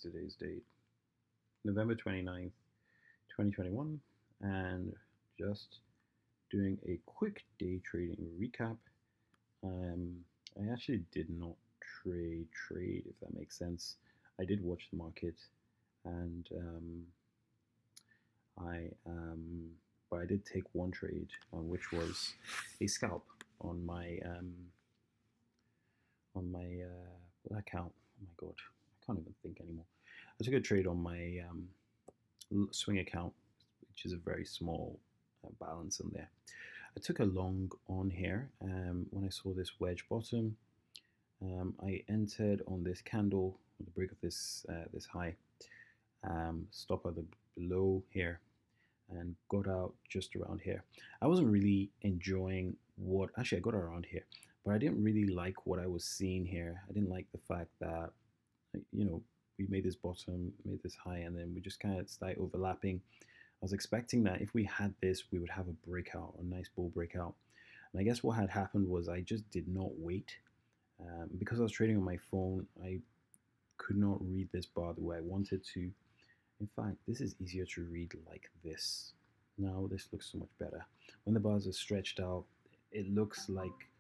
Today's date, November 29th, 2021, and just doing a quick day trading recap. Um, I actually did not trade, if that makes sense. I did watch the market, and I but I did take one trade, which was a scalp on my account. Oh my god, I can't even think anymore. I took a trade on my swing account, which is a very small balance in there. I took a long on here when I saw this wedge bottom. I entered on this candle on the break of this high, stop at the below here, and got out just around here. I wasn't really enjoying what actually I got around here, but I didn't really like what I was seeing here. I didn't like the fact that you know we made this bottom, made this high, and then we just kind of started overlapping. I was expecting that if we had this, we would have a breakout, a nice bull breakout. And I guess what had happened was I just did not wait. Because I was trading on my phone, I could not read this bar the way I wanted to. In fact, this is easier to read like this. Now this looks so much better. When the bars are stretched out, it looks like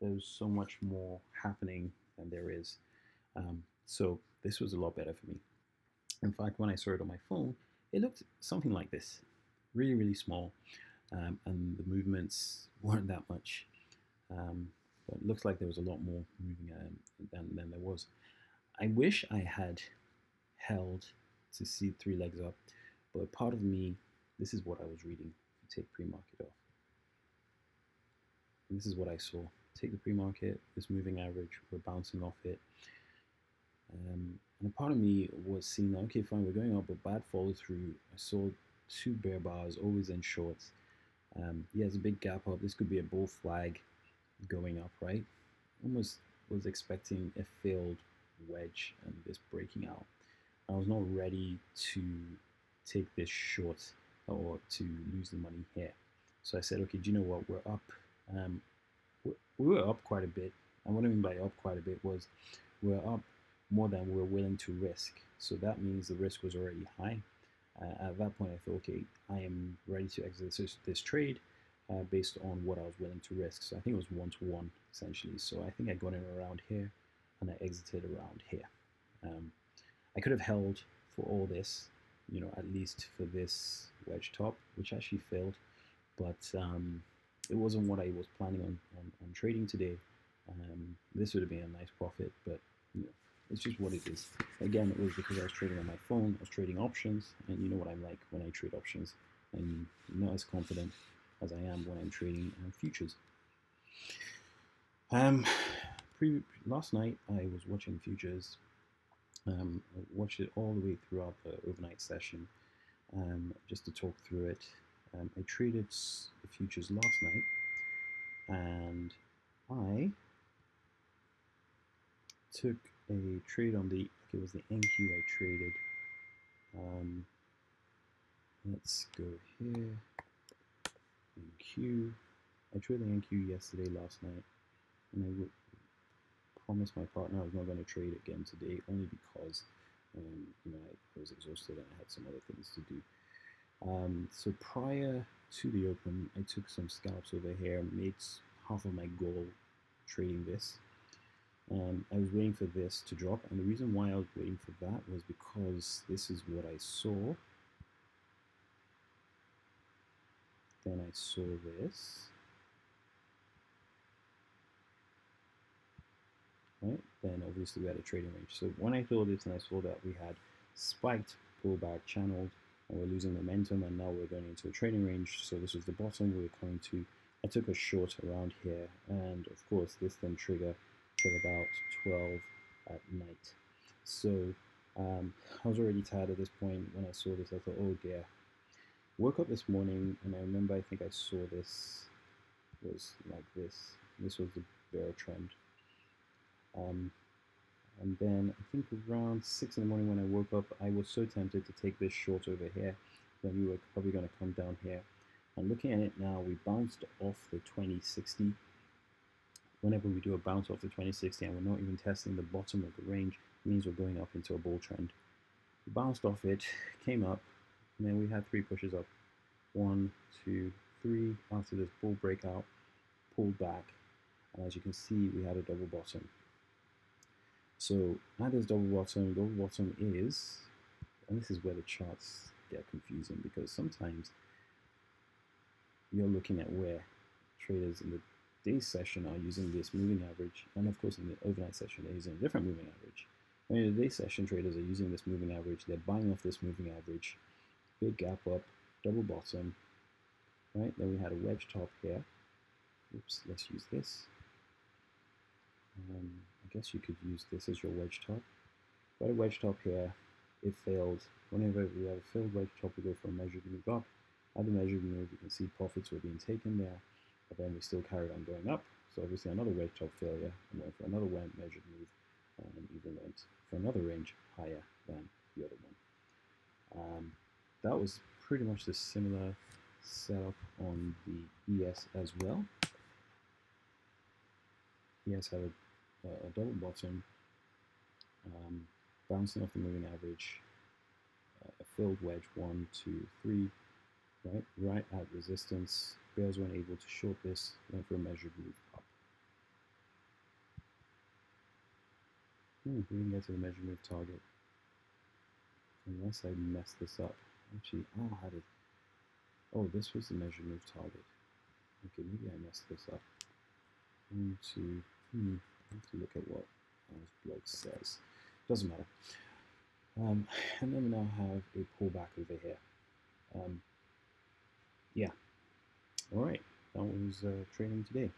there's so much more happening than there is. So this was a lot better for me. In fact, when I saw it on my phone, it looked something like this, really, really small, and the movements weren't that much. Um, but it looks like there was a lot more moving than there was. I wish I had held to see three legs up, but part of me, this is what I was reading. Take pre-market off. And this is what I saw. Take the pre-market, this moving average, we're bouncing off it. And a part of me was seeing, okay, fine, we're going up, but bad follow through. I saw two bear bars, always in shorts. Yeah, it's a big gap up. This could be a bull flag going up, right? Almost was expecting a failed wedge and this breaking out. I was not ready to take this short or to lose the money here. So I said, okay, do you know what? We're up. Um, we were up quite a bit. And what I mean by up quite a bit was we're up more than we were willing to risk. So that means the risk was already high. At that point, I thought, okay, I am ready to exit this trade based on what I was willing to risk. So I think it was 1-to-1 essentially. So I think I got in around here and I exited around here. Um, I could have held for all this, at least for this wedge top, which actually failed, but it wasn't what I was planning on trading today. This would have been a nice profit, but you know, it's just what it is. Again, it was because I was trading on my phone, I was trading options, and you know what I'm like when I trade options. I'm not as confident as I am when I'm trading futures. Um, Last night I was watching futures. I watched it all the way throughout the overnight session just to talk through it. I traded the futures last night and I took a trade on it was the NQ I traded. Um, let's go here. NQ. I traded the NQ yesterday, last night, and I would promise my partner I was not going to trade again today, only because I was exhausted and I had some other things to do. So prior to the open, I took some scalps over here, made half of my goal trading this. I was waiting for this to drop, and the reason why I was waiting for that was because this is what I saw. Then I saw this. Right? Then obviously we had a trading range. So when I saw this and I saw that we had spiked, pullback, channeled, and we're losing momentum, and now we're going into a trading range. So this was the bottom we were coming to. I took a short around here, and of course this then triggered till about 12 at night. So I was already tired at this point. When I saw this, I thought, oh dear. Woke up this morning, and I remember I think I saw this was like this. This was the bear trend. And then I think around 6 in the morning when I woke up, I was so tempted to take this short over here. Then we were probably going to come down here. And looking at it now, we bounced off the 2060. Whenever we do a bounce off the 2060 and we're not even testing the bottom of the range, it means we're going up into a bull trend. bounced off it, came up, and then we had three pushes up. One, two, three. After this bull breakout, pulled back, and as you can see, we had a double bottom. So at this double bottom is, and this is where the charts get confusing because sometimes you're looking at where traders in the day session are using this moving average, and of course in the overnight session they're using a different moving average. When in the day session, traders are using this moving average, they're buying off this moving average, big gap up, double bottom, right? Then we had a wedge top here. Oops, let's use this. I guess you could use this as your wedge top. Got a wedge top here, it failed. Whenever we have a failed wedge top, we go for a measured move up. At the measured move, you can see profits were being taken there, but then we still carried on going up. So obviously another wedge top failure, and went for another measured move, and even went for another range higher than the other one. That was pretty much the similar setup on the ES as well. ES had a double bottom, bouncing off the moving average, a filled wedge, 1, 2, 3, right at resistance. Bears weren't able to short this, went for a measured move up. We didn't get to the measured move target. Unless I messed this up. Actually, I had it. Oh, this was the measured move target. Okay, maybe I messed this up. I have to look at what this blog says. Doesn't matter. And then we now have a pullback over here. Yeah. All right. That was trading today.